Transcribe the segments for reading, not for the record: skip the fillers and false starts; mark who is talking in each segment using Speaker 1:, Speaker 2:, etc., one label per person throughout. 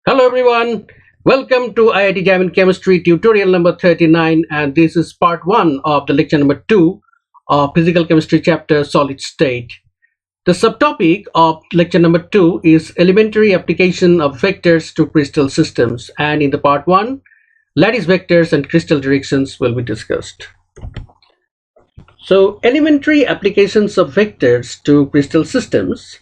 Speaker 1: Hello everyone, welcome to IIT-JAM in Chemistry tutorial number 39, and this is part 1 of the lecture number 2 of Physical Chemistry chapter Solid State. The subtopic of lecture number 2 is elementary application of vectors to crystal systems, and in the part 1, lattice vectors and crystal directions will be discussed. So, elementary applications of vectors to crystal systems.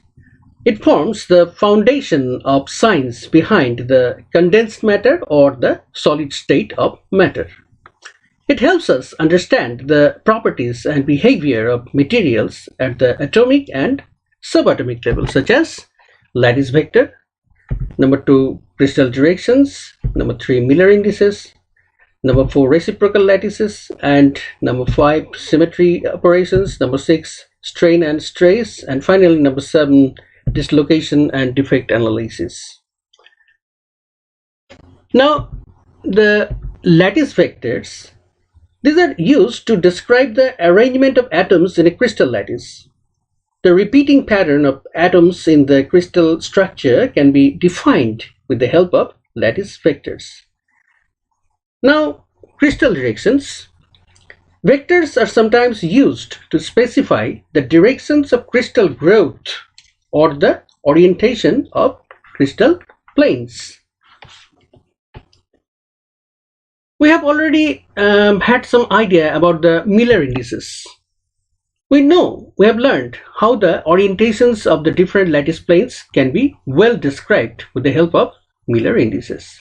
Speaker 1: It forms the foundation of science behind the condensed matter or the solid state of matter. It helps us understand the properties and behavior of materials at the atomic and subatomic level, such as lattice vector, number 2 crystal directions, number 3 Miller indices, number 4 reciprocal lattices, and number 5 symmetry operations, number 6 strain and strays, and finally number 7 dislocation and defect analysis. Now, the lattice vectors, these are used to describe the arrangement of atoms in a crystal lattice. The repeating pattern of atoms in the crystal structure can be defined with the help of lattice vectors. Now, crystal directions. Vectors are sometimes used to specify the directions of crystal growth or the orientation of crystal planes. We have already had some idea about the Miller indices. We have learned how the orientations of the different lattice planes can be well described with the help of Miller indices.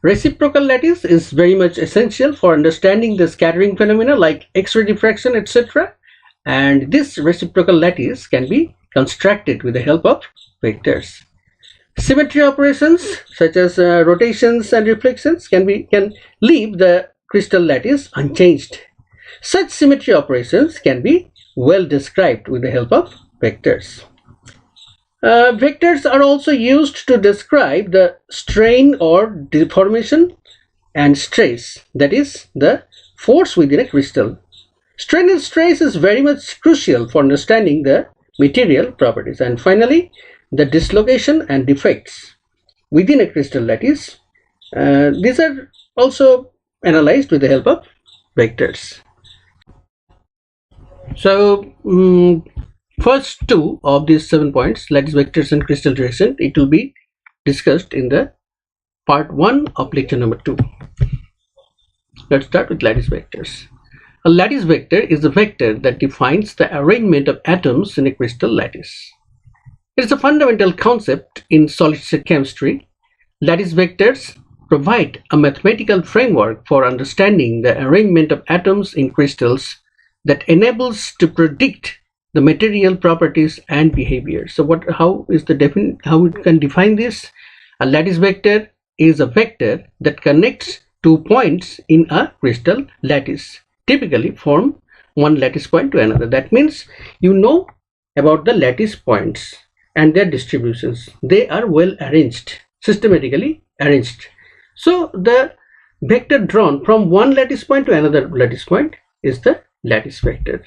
Speaker 1: Reciprocal lattice is very much essential for understanding the scattering phenomena like X-ray diffraction, etc. And this reciprocal lattice can be constructed with the help of vectors. Symmetry operations such as rotations and reflections can leave the crystal lattice unchanged. Such symmetry operations can be well described with the help of vectors. Vectors are also used to describe the strain or deformation and stress, that is, the force within a crystal. Strain and stress is very much crucial for understanding the material properties. And finally, the dislocation and defects within a crystal lattice. These are also analyzed with the help of vectors. So, first 2 of these 7 points, lattice vectors and crystal direction, it will be discussed in the part 1 of lecture number 2. Let's start with lattice vectors. A lattice vector is a vector that defines the arrangement of atoms in a crystal lattice. It is a fundamental concept in solid-state chemistry. Lattice vectors provide a mathematical framework for understanding the arrangement of atoms in crystals that enables to predict the material properties and behavior. So how we can define this? A lattice vector is a vector that connects 2 points in a crystal lattice, typically from one lattice point to another. That means you know about the lattice points and their distributions. They are well arranged, systematically arranged. So the vector drawn from one lattice point to another lattice point is the lattice vector.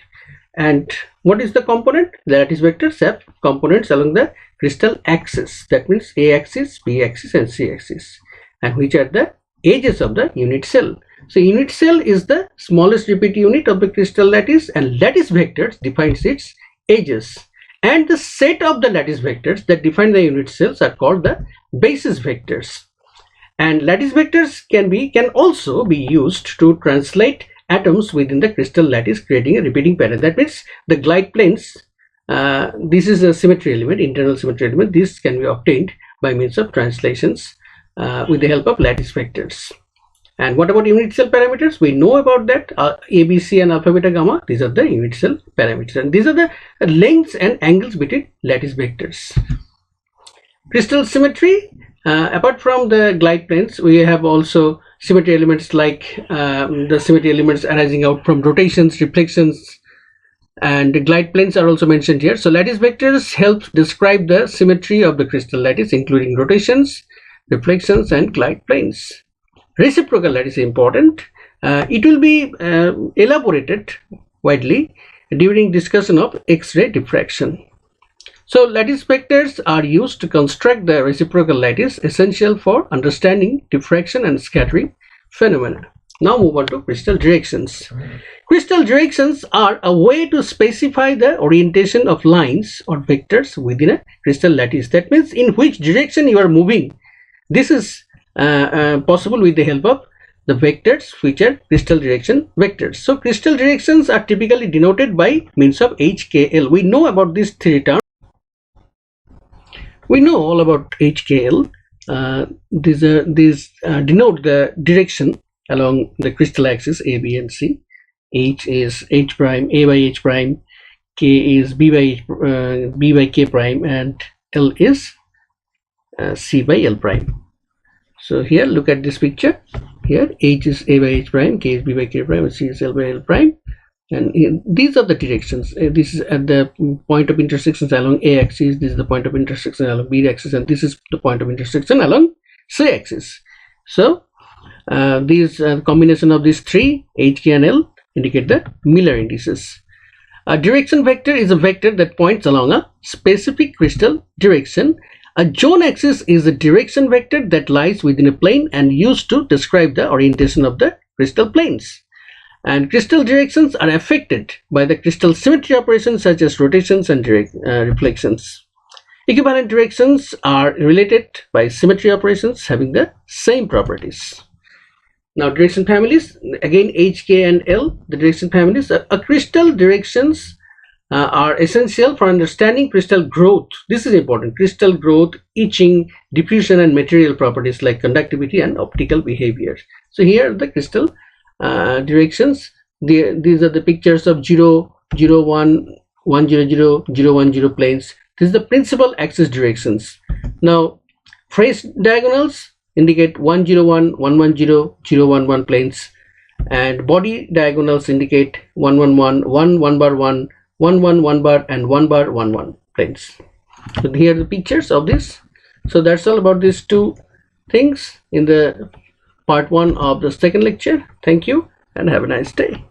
Speaker 1: And what is the component? The lattice vectors have components along the crystal axis. That means A axis, B axis, and C axis, and which are the edges of the unit cell. So unit cell is the smallest repeat unit of the crystal lattice, and lattice vectors defines its edges. And the set of the lattice vectors that define the unit cells are called the basis vectors. And lattice vectors can also be used to translate atoms within the crystal lattice, creating a repeating pattern. That means the glide planes, this is a symmetry element, internal symmetry element. This can be obtained by means of translations with the help of lattice vectors. And what about unit cell parameters? We know about that, A, B, C, and alpha, beta, gamma. These are the unit cell parameters, and these are the lengths and angles between lattice vectors. Crystal symmetry, apart from the glide planes, we have also symmetry elements like the symmetry elements arising out from rotations, reflections, and the glide planes are also mentioned here. So lattice vectors help describe the symmetry of the crystal lattice, including rotations, reflections, and glide planes. Reciprocal lattice is important. It will be elaborated widely during discussion of X-ray diffraction. So lattice vectors are used to construct the reciprocal lattice, essential for understanding diffraction and scattering phenomena. Now move on to crystal directions. Crystal directions are a way to specify the orientation of lines or vectors within a crystal lattice. That means in which direction you are moving. This is possible with the help of the vectors, which are crystal direction vectors. So crystal directions are typically denoted by means of HKL. We know about these three terms. We know all about HKL. These denote the direction along the crystal axis A, B, and C. H is H prime, A by H prime, K is B by K prime, and L is C by L prime. So here, look at this picture. Here, H is A by H prime, K is B by K prime, and C is L by L prime. And these are the directions. This is at the point of intersections along A axis. This is the point of intersection along B axis, and this is the point of intersection along C axis. So these combination of these three, H, K, and L, indicate the Miller indices. A direction vector is a vector that points along a specific crystal direction. A zone axis is a direction vector that lies within a plane and used to describe the orientation of the crystal planes. And crystal directions are affected by the crystal symmetry operations such as rotations and reflections. Equivalent directions are related by symmetry operations having the same properties. Now direction families, again H, K, and L, the direction families. Crystal directions are essential for understanding crystal growth. This is important. Crystal growth, etching, diffusion, and material properties like conductivity and optical behavior. So here the crystal directions. These are the pictures of 0, 0, 1, 1, 0, 0, 0, 1, 0 planes. This is the principal axis directions. Now phase diagonals indicate 1, 0, 1, 1, 1, 0, 0, 1, 1 planes, and body diagonals indicate 1, 1, 1, 1, 1 bar 1, 1, 1, 1 bar, and 1 bar 1, 1 planes. So here are the pictures of this. So that's all about these two things in the part 1 of the second lecture. Thank you and have a nice day.